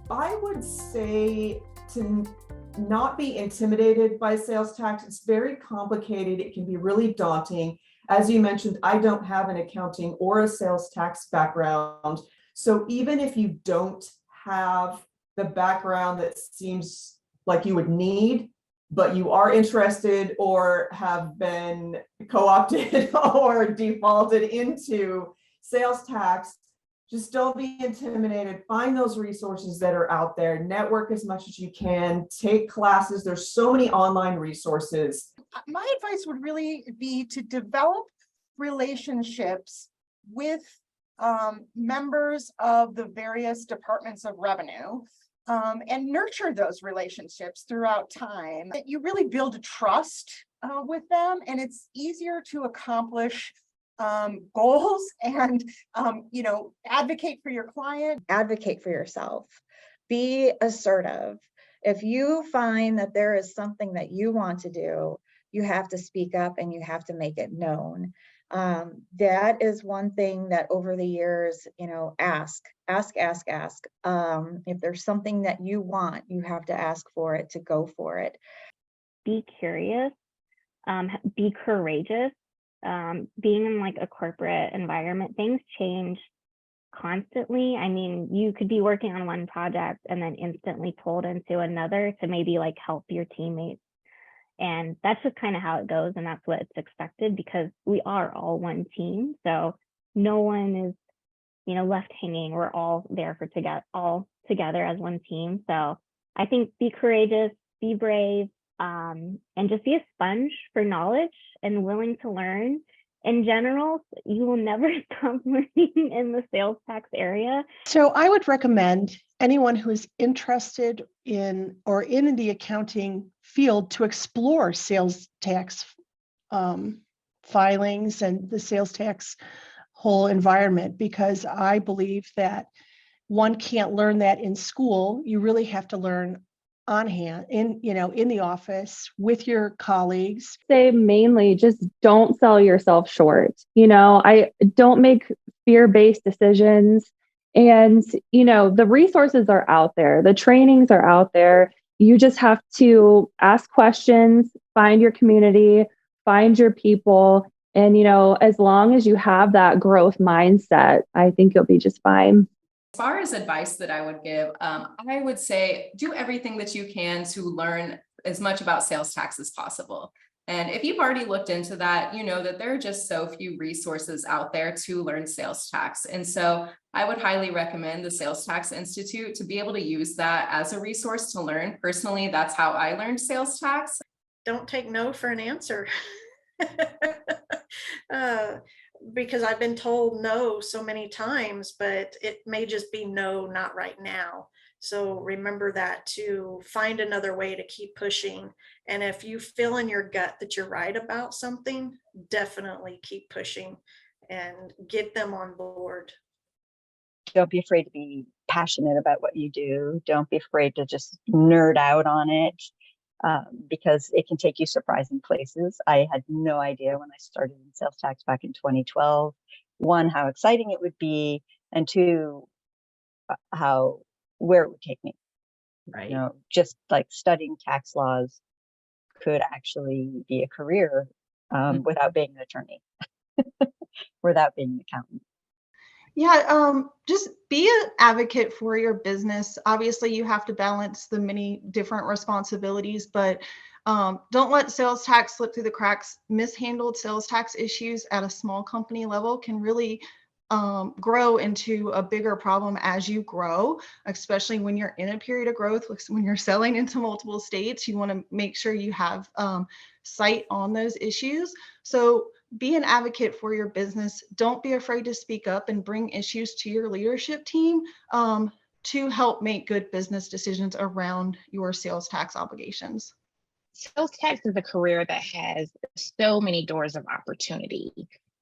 I would say to not be intimidated by sales tax. It's very complicated. It can be really daunting. As you mentioned, I don't have an accounting or a sales tax background. So even if you don't have the background that seems like you would need, but you are interested or have been co-opted or defaulted into sales tax, just don't be intimidated. Find those resources that are out there. Network as much as you can. Take classes. There's so many online resources. My advice would really be to develop relationships with members of the various departments of revenue, and nurture those relationships throughout time. That you really build a trust with them, and it's easier to accomplish goals and advocate for your client. Advocate for yourself. Be assertive. If you find that there is something that you want to do, you have to speak up and you have to make it known. That is one thing that over the years, ask. If there's something that you want, you have to ask for it, to go for it. Be curious, be courageous. Being in like a corporate environment, things change constantly. I mean, you could be working on one project and then instantly pulled into another to maybe like help your teammates. And that's just kind of how it goes. And that's what it's expected, because we are all one team. So no one is, left hanging. We're all there all together as one team. So I think be courageous, be brave, and just be a sponge for knowledge and willing to learn. In general, you will never stop learning in the sales tax area. So I would recommend anyone who is interested in or in the accounting field to explore sales tax filings and the sales tax whole environment, because I believe that one can't learn that in school. You really have to learn on hand in the office with your colleagues. Say mainly just don't sell yourself short. I don't make fear-based decisions. And, the resources are out there. The trainings are out there. You just have to ask questions, find your community, find your people. And, as long as you have that growth mindset, I think you'll be just fine. As far as advice that I would give, I would say do everything that you can to learn as much about sales tax as possible. And if you've already looked into that, you know that there are just so few resources out there to learn sales tax. And so I would highly recommend the Sales Tax Institute to be able to use that as a resource to learn. Personally, that's how I learned sales tax. Don't take no for an answer. Because I've been told no so many times, but it may just be no, not right now. So remember that, to find another way to keep pushing. And if you feel in your gut that you're right about something, definitely keep pushing and get them on board. Don't be afraid to be passionate about what you do. Don't be afraid to just nerd out on it. Because it can take you surprising places. I had no idea when I started in sales tax back in 2012, one, how exciting it would be, and two, where it would take me. Right. Just like studying tax laws could actually be a career without being an attorney, without being an accountant. Yeah, just be an advocate for your business. Obviously, you have to balance the many different responsibilities, but don't let sales tax slip through the cracks. Mishandled sales tax issues at a small company level can really grow into a bigger problem as you grow, especially when you're in a period of growth. When you're selling into multiple states, you want to make sure you have sight on those issues. So be an advocate for your business. Don't be afraid to speak up and bring issues to your leadership team to help make good business decisions around your sales tax obligations. Sales tax is a career that has so many doors of opportunity.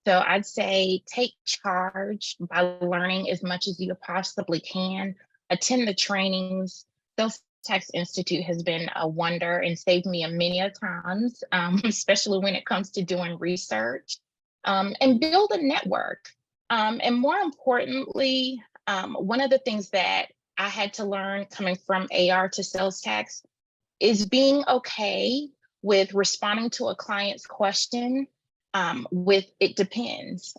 So I'd say take charge by learning as much as you possibly can. Attend the trainings. Sales Tax Institute has been a wonder and saved me many a times, especially when it comes to doing research, and build a network. And more importantly, one of the things that I had to learn coming from AR to sales tax is being okay with responding to a client's question with "it depends."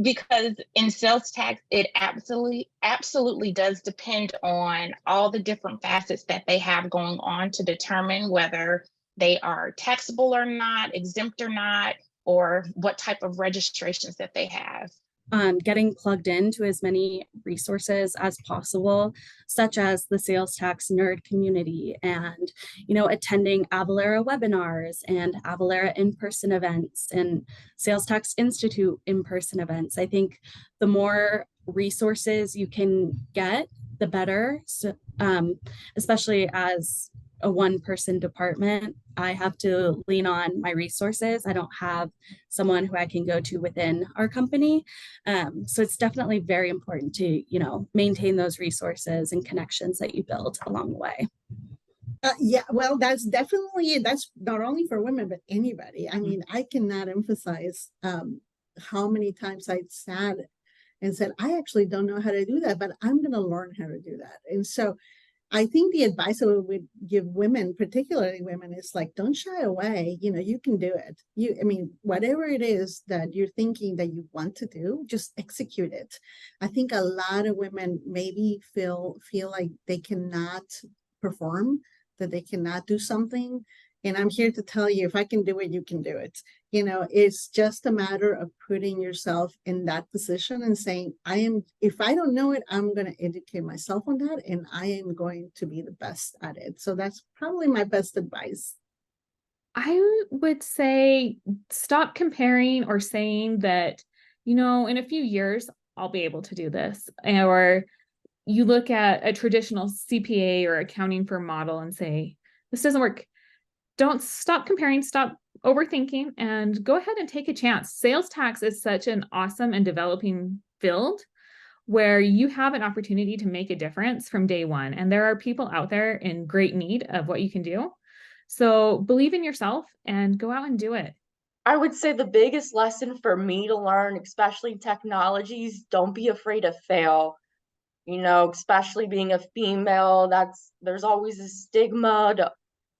Because in sales tax, it absolutely does depend on all the different facets that they have going on to determine whether they are taxable or not, exempt or not, or what type of registrations that they have. Getting plugged into as many resources as possible, such as the sales tax nerd community, and attending Avalara webinars and Avalara in-person events and Sales Tax Institute in-person events. I think the more resources you can get, the better. So, especially as a one-person department, I have to lean on my resources. I don't have someone who I can go to within our company. So it's definitely very important to, maintain those resources and connections that you build along the way. Yeah, well, that's not only for women, but anybody. I mean, I cannot emphasize how many times I sat and said, I actually don't know how to do that, but I'm going to learn how to do that. And so I think the advice I would give women, particularly women, is like, don't shy away. You can do it. Whatever it is that you're thinking that you want to do, just execute it. I think a lot of women maybe feel like they cannot perform, that they cannot do something. And I'm here to tell you, if I can do it, you can do it. It's just a matter of putting yourself in that position and saying, if I don't know it, I'm going to educate myself on that, and I am going to be the best at it. So that's probably my best advice. I would say stop comparing or saying that, in a few years, I'll be able to do this. Or you look at a traditional CPA or accounting firm model and say, this doesn't work. Don't stop comparing, stop overthinking, and go ahead and take a chance. Sales tax is such an awesome and developing field where you have an opportunity to make a difference from day one. And there are people out there in great need of what you can do. So believe in yourself and go out and do it. I would say the biggest lesson for me to learn, especially in technologies, don't be afraid to fail. Especially being a female, there's always a stigma to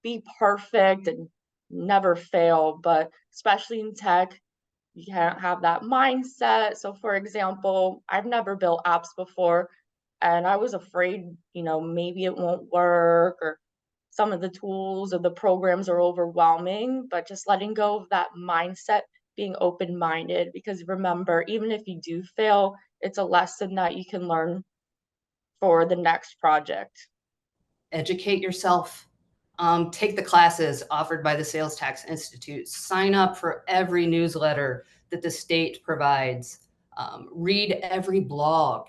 be perfect and never fail, but especially in tech, you can't have that mindset. So for example, I've never built apps before, and I was afraid, maybe it won't work, or some of the tools or the programs are overwhelming, but just letting go of that mindset, being open-minded, because remember, even if you do fail, it's a lesson that you can learn for the next project. Educate yourself. Take the classes offered by the Sales Tax Institute. Sign up for every newsletter that the state provides. Read every blog.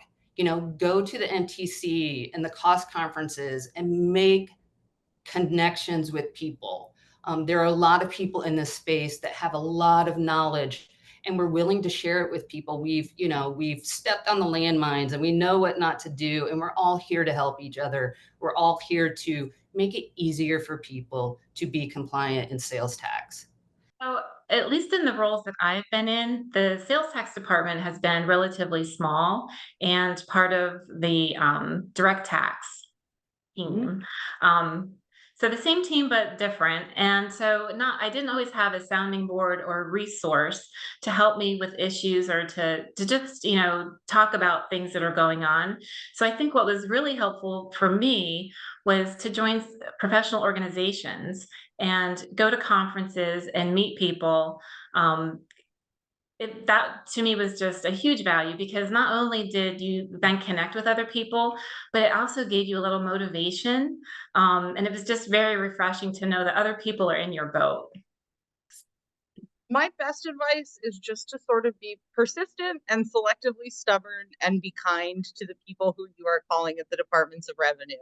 Go to the MTC and the cost conferences and make connections with people. There are a lot of people in this space that have a lot of knowledge, and we're willing to share it with people. We've stepped on the landmines and we know what not to do, and we're all here to help each other. We're all here to make it easier for people to be compliant in sales tax. So, at least in the roles that I've been in, the sales tax department has been relatively small and part of the direct tax team. So the same team, but different. And so I didn't always have a sounding board or resource to help me with issues or to just, talk about things that are going on. So I think what was really helpful for me was to join professional organizations and go to conferences and meet people. That to me was just a huge value, because not only did you then connect with other people, but it also gave you a little motivation. And it was just very refreshing to know that other people are in your boat. My best advice is just to sort of be persistent and selectively stubborn and be kind to the people who you are calling at the departments of revenue.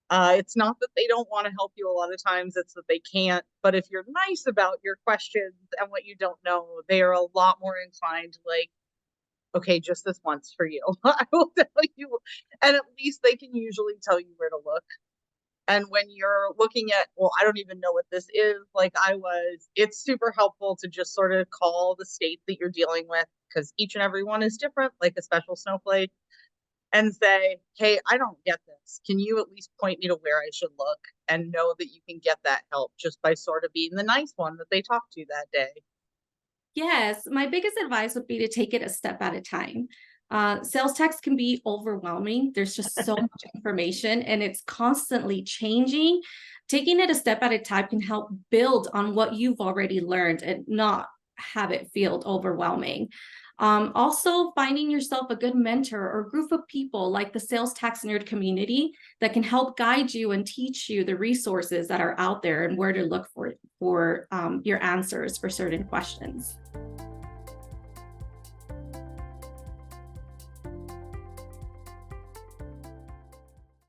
It's not that they don't want to help you a lot of times, it's that they can't. But if you're nice about your questions and what you don't know, they are a lot more inclined to okay, just this once for you. I will tell you. And at least they can usually tell you where to look. And when you're looking at, well, I don't even know what this is, it's super helpful to just sort of call the state that you're dealing with, because each and every one is different, like a special snowflake. and say, hey, I don't get this. Can you at least point me to where I should look, and know that you can get that help just by sort of being the nice one that they talked to that day? Yes, my biggest advice would be to take it a step at a time. Sales tax can be overwhelming. There's just so much information and it's constantly changing. Taking it a step at a time can help build on what you've already learned and not have it feel overwhelming. Also, finding yourself a good mentor or group of people like the sales tax nerd community that can help guide you and teach you the resources that are out there and where to look for your answers for certain questions.